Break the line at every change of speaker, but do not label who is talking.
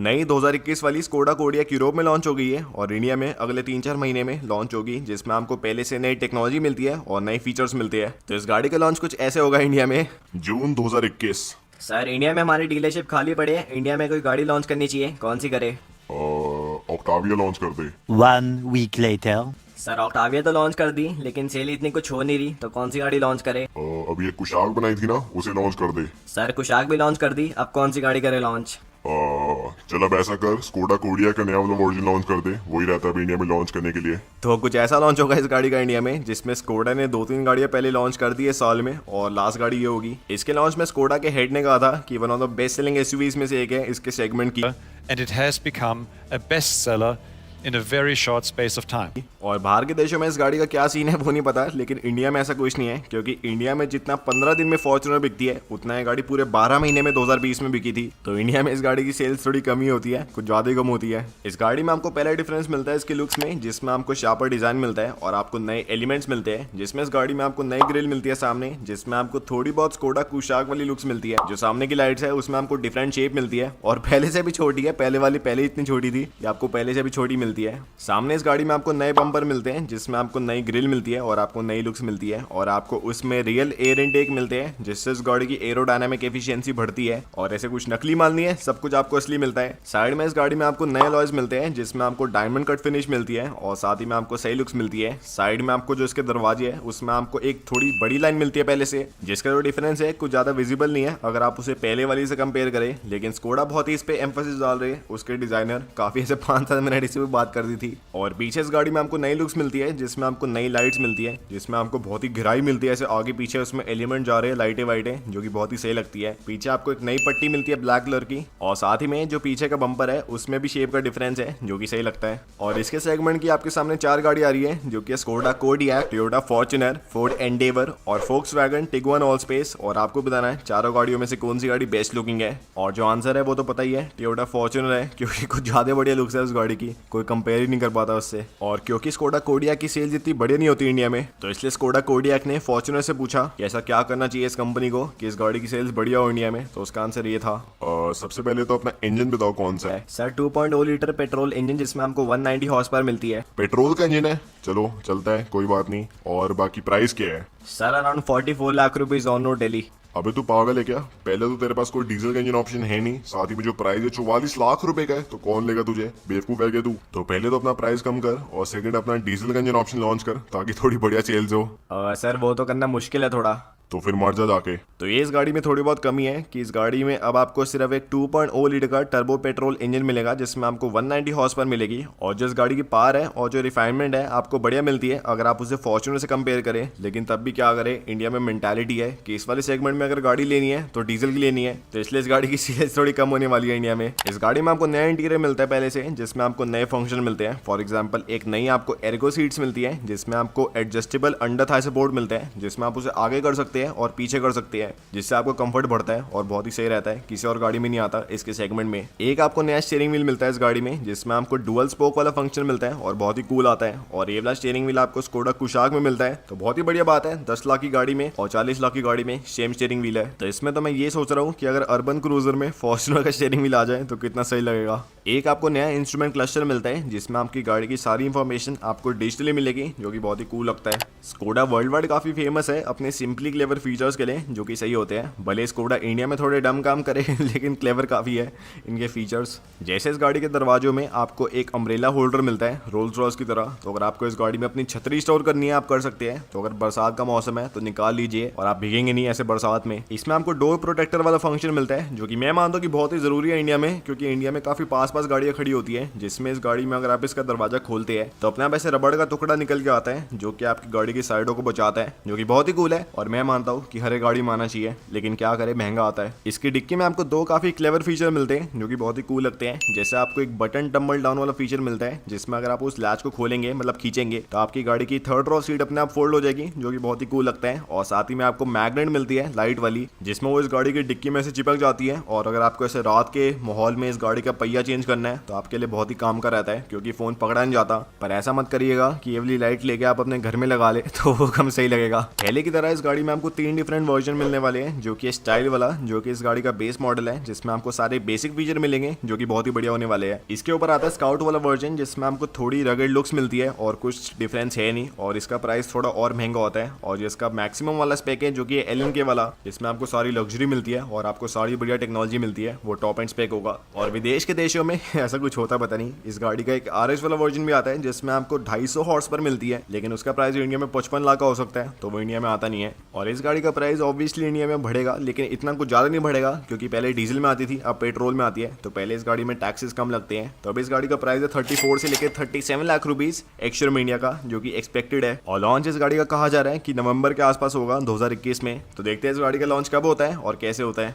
नई 2021 वाली Skoda Kodiaq Europe में लॉन्च हो गई है और इंडिया में अगले 3-4 महीने में लॉन्च होगी, जिसमें आपको पहले से नई टेक्नोलॉजी मिलती है और नए फीचर्स मिलते हैं। तो इस गाड़ी का लॉन्च कुछ ऐसे होगा इंडिया में
जून 2021।
सर इंडिया में हमारी डीलरशिप खाली पड़ी है, इंडिया में कोई गाड़ी लॉन्च करनी चाहिए, कौन सी करे?
ऑक्टाविया लॉन्च कर दे।
1 week later.
सर ऑक्टाविया तो लॉन्च कर दी, लेकिन सेल इतनी कुछ हो नहीं रही, तो कौन सी गाड़ी लॉन्च करे?
अभी एक कुशाक बनाई थी ना, उसे लॉन्च कर दे।
सर कुशाक भी लॉन्च कर दी, अब कौन सी गाड़ी करे लॉन्च?
चल अब ऐसा कर, स्कोडा कोडिया का नया वाला वर्जन लॉन्च कर दे, वही रहता है अभी इंडिया में लॉन्च करने के लिए।
तो कुछ ऐसा लॉन्च होगा इस गाड़ी का इंडिया में, जिसमें स्कोडा ने 2-3 गाड़ियां पहले लॉन्च कर दी है साल में, और लास्ट गाड़ी ये होगी। इसके लॉन्च में स्कोडा के हेड ने कहा था कि one of the best selling SUVs में से एक है इसके सेगमेंट की,
and it has become a bestseller in a very short space of time.
और बाहर के देशों में इस गाड़ी का क्या सीन है वो नहीं पता, लेकिन इंडिया में ऐसा कुछ नहीं है, क्योंकि इंडिया में जितना 15 दिन में फॉर्च्यूनर बिकती है, उतना ये गाड़ी पूरे 12 महीने में 2020 में बिकी थी। तो इंडिया में इस गाड़ी की सेल्स थोड़ी कम ही होती है, कुछ ज़्यादा ही कम होती है। इस गाड़ी में आपको पहला डिफरेंस मिलता है इसके लुक्स में, जिसमें आपको शार्पर डिजाइन मिलता है और आपको नए एलिमेंट्स मिलते हैं, जिसमें इस गाड़ी में आपको नई ग्रिल मिलती है सामने, जिसमें आपको थोड़ी बहुत स्कोडा कुशाक वाली लुक्स मिलती है। जो सामने की लाइट्स है उसमें आपको डिफरेंट शेप मिलती है और पहले से भी छोटी है, पहले वाली पहले इतनी छोटी थी, ये आपको पहले से भी छोटी मिलती है। सामने इस गाड़ी में आपको नए बम्पर मिलते हैं, जिसमें आपको नई ग्रिल मिलती है और आपको नई लुक्स मिलती है, और आपको उसमें रियल एयर इनटेक मिलते हैं, जिससे इस गाड़ी की एरोडायनामिक एफिशिएंसी बढ़ती है। और ऐसे कुछ नकली माल नहीं है, सब कुछ आपको असली मिलता है। साइड में इस गाड़ी में आपको नए अलॉयज मिलते हैं, जिसमें आपको डायमंड कट फिनिश मिलती है और साथ ही में आपको सही लुक्स मिलती है। साइड में आपको जो इसके दरवाजे है उसमें आपको एक थोड़ी बड़ी लाइन मिलती है पहले से, जिसका जो डिफरेंस है कुछ ज्यादा विजिबल नहीं है अगर आप उसे पहले वाली से कंपेयर करें, लेकिन स्कोडा बहुत ही इस पे एम्फोसिस डाल रहे हैं। उसके डिजाइनर काफी ऐसे 5-7 मिनट इसी पे बात कर दी थी। और पीछे इस गाड़ी में आपको नई लुक्स मिलती है, जिसमें आपको नई लाइट्स मिलती है, जिसमें आपको बहुत ही गहराई मिलती है, ऐसे आगे पीछे उसमें एलिमेंट जा रहे हैं लाइटें वाइटें, जो कि बहुत ही सही लगती है। पीछे आपको एक नई पट्टी मिलती है ब्लैक कलर की, और साथ ही में जो पीछे का बम्पर है उसमें भी शेप का डिफरेंस है, जो कि सही लगता है। और इसके सेगमेंट की आपके सामने 4 गाड़ी आ रही है, जो कि Skoda Kodiaq, Toyota Fortuner, Ford Endeavour और फोक्सवैगन टिगुआन ऑल स्पेस। और आपको बताना है चारों गाड़ियों में से कौन सी गाड़ी बेस्ट लुकिंग है, और जो आंसर है वो तो पता ही है, टोयोटा फॉर्च्यूनर है, क्योंकि कुछ ज्यादा बढ़िया लुक्स है उस गाड़ी की, कोई कंपेयर ही नहीं कर पाता उससे। और क्योंकि स्कोडा कोडियाक की सेल्स इतनी बढ़िया नहीं होती इंडिया में, तो इसलिए स्कोडा कोडियाक ने फॉर्च्यूनर से पूछा कि ऐसा क्या करना चाहिए इस कंपनी को कि इस गाड़ी की सेल्स बढ़िया हो इंडिया में। तो उसका आंसर ये था।
सबसे पहले तो अपना इंजन बताओ कौन सा है।
सर 2.0 लीटर पेट्रोल इंजन, जिसमें हमको 190 हॉर्स पावर मिलती है।
पेट्रोल का इंजन है, चलो चलता है, कोई बात नहीं। और बाकी प्राइस क्या है?
Sir around 44 lakh rupees on road Delhi.
अबे तू पागल है क्या? पहले तो तेरे पास कोई डीजल का इंजन ऑप्शन है नहीं, साथ ही में जो प्राइस है 44 लाख रुपए का है, तो कौन लेगा तुझे? बेवकूफ है क्या तू? तो पहले तो अपना प्राइस कम कर, और सेकंड अपना डीजल का इंजन ऑप्शन लॉन्च कर, ताकि थोड़ी बढ़िया सेल्स हो।
सर वो तो करना मुश्किल है थोड़ा।
तो फिर मर जा जाके।
तो ये इस गाड़ी में थोड़ी बहुत कमी है कि इस गाड़ी में अब आपको सिर्फ एक 2.0 लीटर का टर्बो पेट्रोल इंजन मिलेगा, जिसमें आपको 190 हॉर्स पावर मिलेगी। और जो इस गाड़ी की पावर है और जो रिफाइनमेंट है आपको बढ़िया मिलती है अगर आप उसे फॉर्च्यूनर से कंपेयर करें। लेकिन तब भी क्या करें, इंडिया में मेंटालिटी है कि इस वाले सेगमेंट में अगर गाड़ी लेनी है तो डीजल की लेनी है, तो इसलिए इस गाड़ी की सेल्स थोड़ी कम होने वाली है इंडिया में। इस गाड़ी में आपको नया इंटीरियर मिलता है पहले से, जिसमें आपको नए फंक्शन मिलते हैं। फॉर एग्जाम्पल एक नई आपको एर्गो सीट्स मिलती है, जिसमें आपको एडजस्टेबल अंडर थाई सपोर्ट मिलता है, जिसमें आप उसे आगे कर सकते हैं और पीछे कर सकते हैं, जिससे आपको कंफर्ट बढ़ता है और बहुत ही सही रहता है। किसी और गाड़ी में नहीं आता इसके सेगमेंट में। एक आपको नया स्टीयरिंग व्हील मिलता है इस गाड़ी में, जिसमें आपको डुअल स्पोक वाला फंक्शन मिलता है और बहुत ही कूल आता है। और ये वाला स्टीयरिंग व्हील आपको स्कोडा कुशाक में मिलता है, तो बहुत ही बढ़िया बात है। 10 लाख की गाड़ी में और 40 लाख की गाड़ी में सेम स्टीयरिंग व्हील है। तो इसमें तो मैं ये सोच रहा हूँ कि अगर अर्बन क्रूजर में फॉर्च्यूनर का स्टीयरिंग व्हील आ जाए तो कितना सही लगेगा। एक आपको नया इंस्ट्रूमेंट क्लस्टर मिलता है, जिसमें आपकी गाड़ी की सारी इंफॉर्मेशन आपको डिजिटली मिलेगी, जो कि बहुत ही कूल लगता है। स्कोडा वर्ल्ड वाइड काफी फेमस है अपने सिंपली क्लेवर फीचर्स के लिए, जो कि सही होते हैं। भले स्कोडा इंडिया में थोड़े डम काम करे लेकिन क्लेवर काफी है इनके फीचर्स। जैसे इस गाड़ी के दरवाजों में आपको एक अम्ब्रेला होल्डर मिलता है रोल्स रॉयस की तरह, तो अगर आपको इस गाड़ी में अपनी छतरी स्टोर करनी है आप कर सकते हैं। तो अगर बरसात का मौसम है तो निकाल लीजिए और आप भीगेंगे नहीं ऐसे बरसात में। इसमें आपको डोर प्रोटेक्टर वाला फंक्शन मिलता है, जो कि मैं मानता हूँ कि बहुत ही जरूरी है इंडिया में, क्योंकि इंडिया में काफी पास पास गाड़ियां खड़ी होती है, जिसमें इस गाड़ी में अगर आप इसका दरवाजा खोलते हैं तो अपने आप ऐसे रबड़ का टुकड़ा निकल के आता है, जो कि आपकी गाड़ी की साइडों को बचाता है, जो कि बहुत ही कूल है। और मैं मानता हूँ कि हर एक गाड़ी में आना चाहिए, लेकिन क्या करे महंगा आता है। इसकी डिक्की में आपको 2 काफी क्लेवर फीचर मिलते हैं, जो कि बहुत ही कूल लगते हैं। जैसे आपको एक बटन टम्बल डाउन वाला फीचर मिलता है, जिसमें अगर आप उस लैच को खोलेंगे मतलब खींचेंगे तो आपकी गाड़ी की 3rd रो सीट अपने आप फोल्ड हो जाएगी, जो कि बहुत ही कूल लगता है। और साथ ही में आपको मैग्नेट मिलती है लाइट वाली, जिसमें वो इस गाड़ी की डिक्की में से चिपक जाती है। और अगर आपको ऐसे रात के माहौल में इस गाड़ी का पहिया चेंज करना है तो आपके लिए बहुत ही काम का रहता है, क्योंकि फोन पकड़ा नहीं जाता। पर ऐसा मत करिएगा कि ये वाली लाइट लेके आप अपने घर में लगा ले, तो वो कम सही लगेगा। पहले की तरह इस गाड़ी में आपको आपको 3 डिफरेंट वर्जन मिलने वाले हैं, जो कि स्टाइल वाला, जो कि इस गाड़ी का बेस मॉडल है, जिसमें आपको सारे बेसिक फीचर मिलेंगे जो कि बहुत ही बढ़िया होने वाले हैं। इसके ऊपर आता है स्काउट वाला वर्जन, जिसमें आपको थोड़ी रगड़ लुक्स मिलती है और कुछ डिफरेंस है नहीं, और इसका प्राइस थोड़ा और महंगा होता है। और जिसका मैक्सिमम वाला स्पेक है जो कि LNK वाला, जिसमें आपको सारी लग्जरी मिलती है और आपको सारी बढ़िया टेक्नोलॉजी मिलती है, वो टॉप एंड स्पेक होगा। और विदेश के देशों में ऐसा कुछ होता पता नहीं। इस गाड़ी का एक RS वाला वर्जन भी आता है, जिसमें आपको 250 हॉर्स पर मिलती है, लेकिन उसका प्राइस इंडिया में 55 लाख का हो सकता है, तो वो इंडिया में आता नहीं है। और इस गाड़ी का प्राइस ऑब्वियसली इंडिया में बढ़ेगा, लेकिन इतना कुछ ज़्यादा नहीं बढ़ेगा, क्योंकि पहले डीजल में आती थी, अब पेट्रोल में आती है, तो पहले इस गाड़ी में टैक्सेस कम लगते हैं। तो अब इस गाड़ी का प्राइस है 34 से लेकर 37 लाख रुपीज एक्स-शोरूम इंडिया का, जो कि एक्सपेक्टेड है। और लॉन्च इस गाड़ी का कहा जा रहा है कि नवंबर के आसपास होगा 2021 में। तो देखते हैं इस गाड़ी का लॉन्च कब होता है और कैसे होता है।